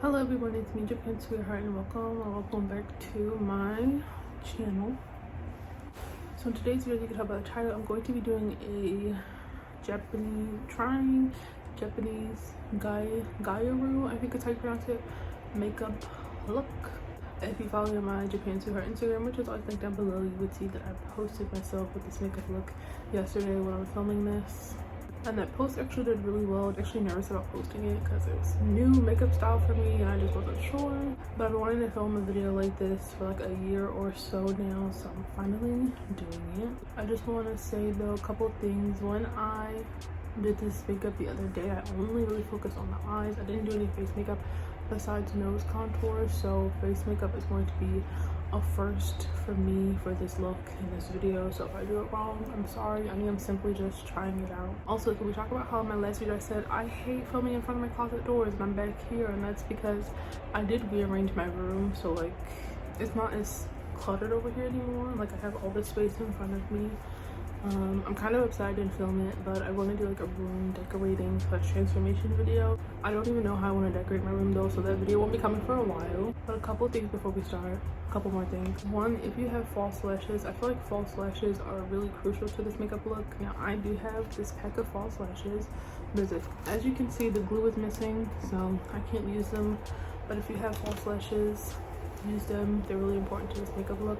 Hello everyone, it's me, Japan Sweetheart, and welcome back to my channel. So in today's video, you can tell by the title, I'm going to be doing a Japanese Gyaru, I think it's how you pronounce it, makeup look. If you follow me on my Japan Sweetheart Instagram, which is always linked down below, you would see that I posted myself with this makeup look yesterday when I was filming this. And that post actually did really well. I was actually nervous about posting it because it was new makeup style for me and I just wasn't sure. But I've been wanting to film a video like this for like a year or so now, so I'm finally doing it. I just want to say though a couple things. When I did this makeup the other day, I only really focused on the eyes. I didn't do any face makeup besides nose contour, so face makeup is going to be a first for me for this look in this video. So if I do it wrong, I'm sorry. I am simply just trying it out. Also, can we talk about how in my last video I said I hate filming in front of my closet doors and I'm back here, and that's because I did rearrange my room, so like it's not as cluttered over here anymore. Like I have all this space in front of me. I'm kind of upset I didn't film it, but I want to do like a room decorating / transformation video. I don't even know how I want to decorate my room though, so that video won't be coming for a while. But a couple things before we start. A couple more things. One, if you have false lashes, I feel like false lashes are really crucial to this makeup look. Now I do have this pack of false lashes, but as you can see, the glue is missing, so I can't use them. But if you have false lashes, use them. They're really important to this makeup look.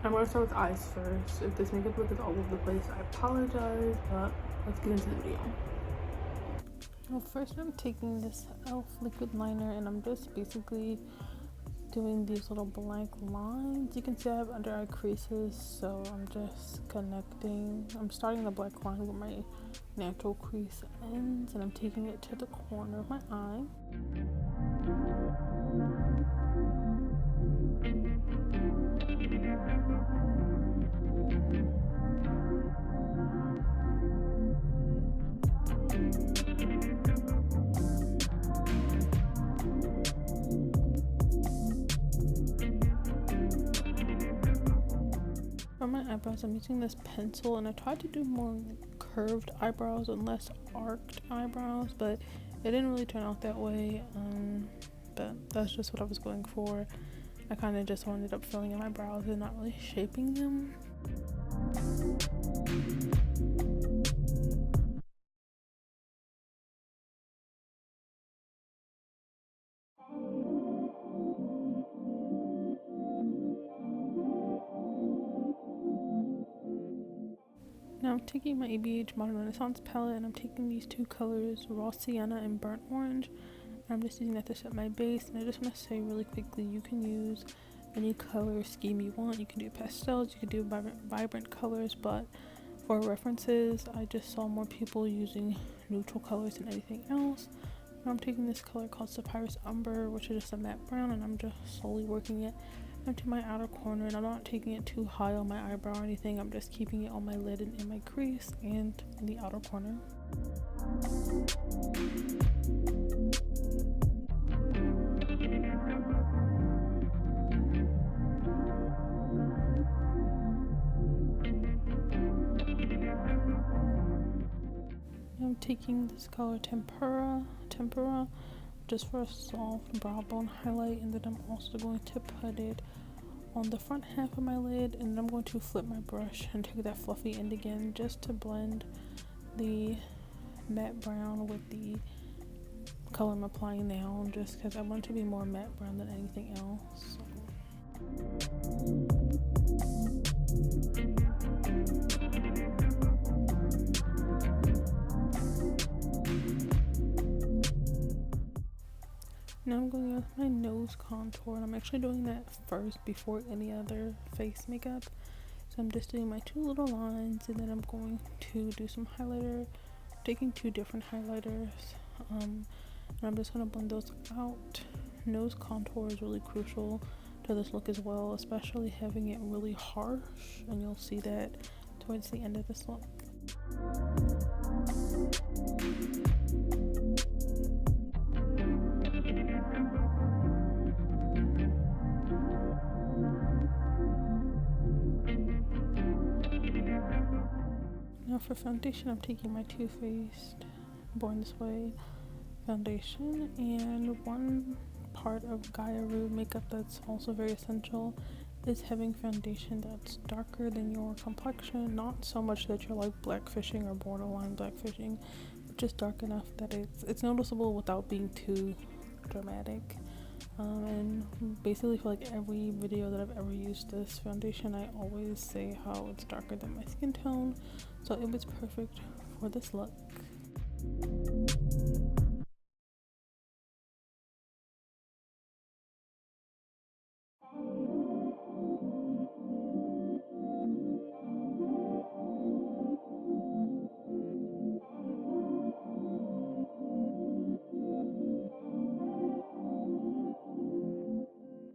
I'm going to start with eyes first. If this makeup look is all over the place, I apologize, but let's get into the video. Well, first I'm taking this e.l.f. liquid liner and I'm just basically doing these little blank lines. You can see I have under eye creases, so I'm just connecting. I'm starting the black line where my natural crease ends and I'm taking it to the corner of my eye. For my eyebrows, I'm using this pencil and I tried to do more curved eyebrows and less arched eyebrows, but it didn't really turn out that way. But that's just what I was going for. I kind of just ended up filling in my brows and not really shaping them. Now I'm taking my ABH Modern Renaissance palette and I'm taking these two colors, Raw Sienna and Burnt Orange. And I'm just using that to set my base. And I just want to say really quickly, you can use any color scheme you want. You can do pastels, you can do vibrant colors, but for references, I just saw more people using neutral colors than anything else. Now I'm taking this color called Sapphirous Umber, which is just a matte brown, and I'm just slowly working it into my outer corner, and I'm not taking it too high on my eyebrow or anything. I'm just keeping it on my lid and in my crease and in the outer corner. I'm taking this color Tempera just for a soft brow bone highlight, and then I'm also going to put it on the front half of my lid, and then I'm going to flip my brush and take that fluffy end again just to blend the matte brown with the color I'm applying now, just because I want it to be more matte brown than anything else. Now I'm going with my nose contour, and I'm actually doing that first before any other face makeup. So I'm just doing my two little lines, and then I'm going to do some highlighter, taking two different highlighters, and I'm just going to blend those out. Nose contour is really crucial to this look as well, especially having it really harsh, and you'll see that towards the end of this look. Now for foundation, I'm taking my Too Faced Born This Way foundation. And one part of Gyaru makeup that's also very essential is having foundation that's darker than your complexion, not so much that you're like blackfishing or borderline blackfishing, but just dark enough that it's noticeable without being too dramatic. And basically for like every video that I've ever used this foundation, I always say how it's darker than my skin tone, so it was perfect for this look.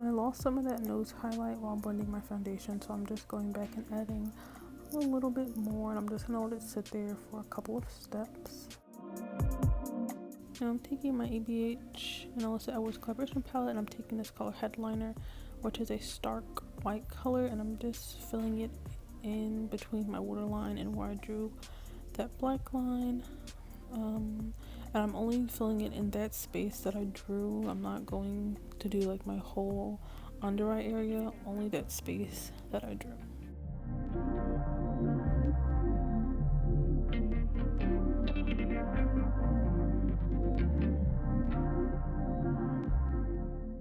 I lost some of that nose highlight while blending my foundation, so I'm just going back and adding a little bit more, and I'm just gonna let it sit there for a couple of steps. Now I'm taking my ABH and Alyssa Edwards collaboration palette, and I'm taking this color Headliner, which is a stark white color, and I'm just filling it in between my waterline and where I drew that black line. And I'm only filling it in that space that I drew. I'm not going to do like my whole under eye area, only that space that I drew.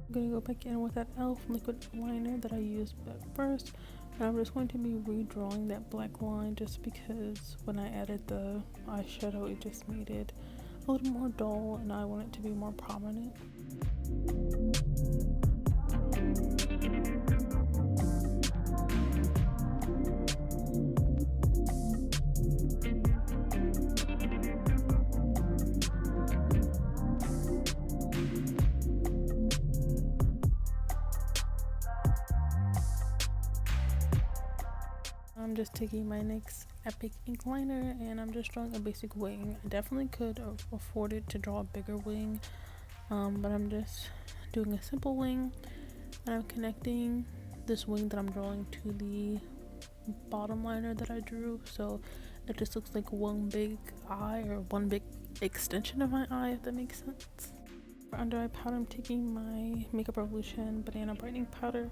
I'm gonna go back in with that e.l.f. liquid liner that I used at first, and I'm just going to be redrawing that black line just because when I added the eyeshadow it just made it a little more dull and I want it to be more prominent. I'm just taking my NYX Epic ink liner and I'm just drawing a basic wing. I definitely could have afforded to draw a bigger wing, but I'm just doing a simple wing, and I'm connecting this wing that I'm drawing to the bottom liner that I drew, so it just looks like one big eye, or one big extension of my eye, if that makes sense. For under eye powder, I'm taking my Makeup Revolution Banana Brightening Powder,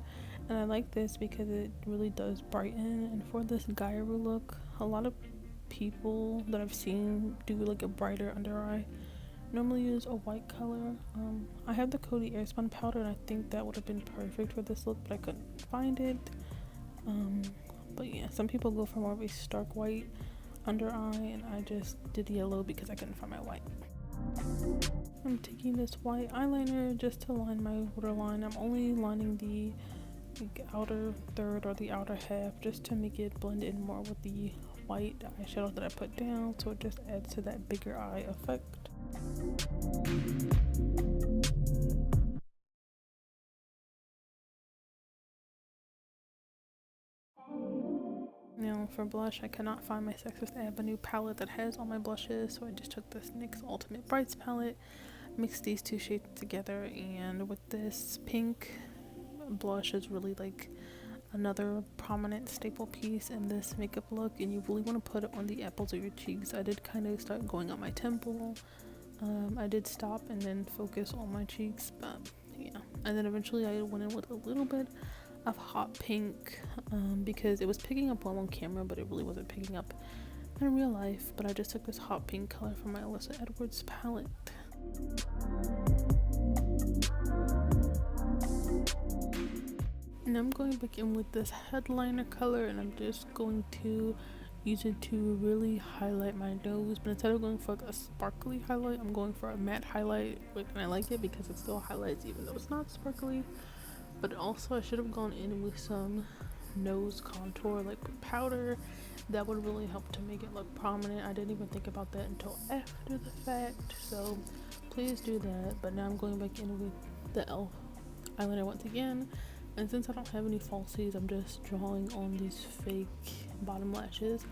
and I like this because it really does brighten. And for this Gyaru look, a lot of people that I've seen do like a brighter under eye normally use a white color. I have the Coty Airspun powder, and I think that would have been perfect for this look, but I couldn't find it. But yeah, some people go for more of a stark white under eye, and I just did yellow because I couldn't find my white. I'm taking this white eyeliner just to line my waterline. I'm only lining the outer third or the outer half just to make it blend in more with the white eyeshadow that I put down, so it just adds to that bigger eye effect. Now for blush, I cannot find my Sexist Avenue palette that has all my blushes, so I just took this NYX Ultimate Brights palette, mixed these two shades together, and with this pink blush is really like another prominent staple piece in this makeup look, and you really want to put it on the apples of your cheeks. I did kind of start going up my temple. I did stop and then focus on my cheeks, but yeah. And then eventually I went in with a little bit of hot pink because it was picking up well on camera, but it really wasn't picking up in real life. But I just took this hot pink color from my Alyssa Edwards palette. And I'm going back in with this headliner color, and I'm just going to use it to really highlight my nose, but instead of going for like a sparkly highlight, I'm going for a matte highlight, and I like it because it still highlights even though it's not sparkly. But also I should have gone in with some nose contour, like with powder. That would really help to make it look prominent. I didn't even think about that until after the fact, so please do that. But now I'm going back in with the e.l.f. eyeliner once again, and since I don't have any falsies, I'm just drawing on these fake bottom lashes.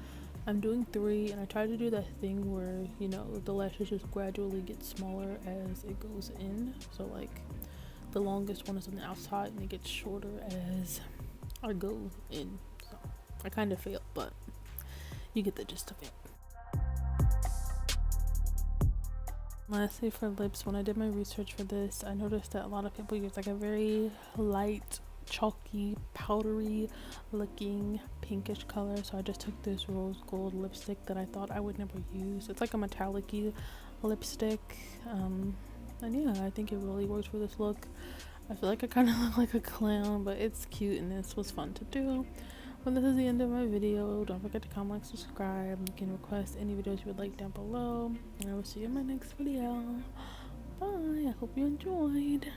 I'm doing 3, and I try to do that thing where, you know, the lashes just gradually get smaller as it goes in. So like the longest one is on the outside and it gets shorter as I go in. So I kind of failed, but you get the gist of it. Lastly, for lips, when I did my research for this, I noticed that a lot of people use like a very light, chalky, powdery looking pinkish color. So I just took this rose gold lipstick that I thought I would never use. It's like a metallic-y lipstick. And yeah, I think it really works for this look. I feel like I kind of look like a clown, but it's cute and this was fun to do. Well, this is the end of my video. Don't forget to comment, like, subscribe. You can request any videos you would like down below. And I will see you in my next video. Bye. I hope you enjoyed.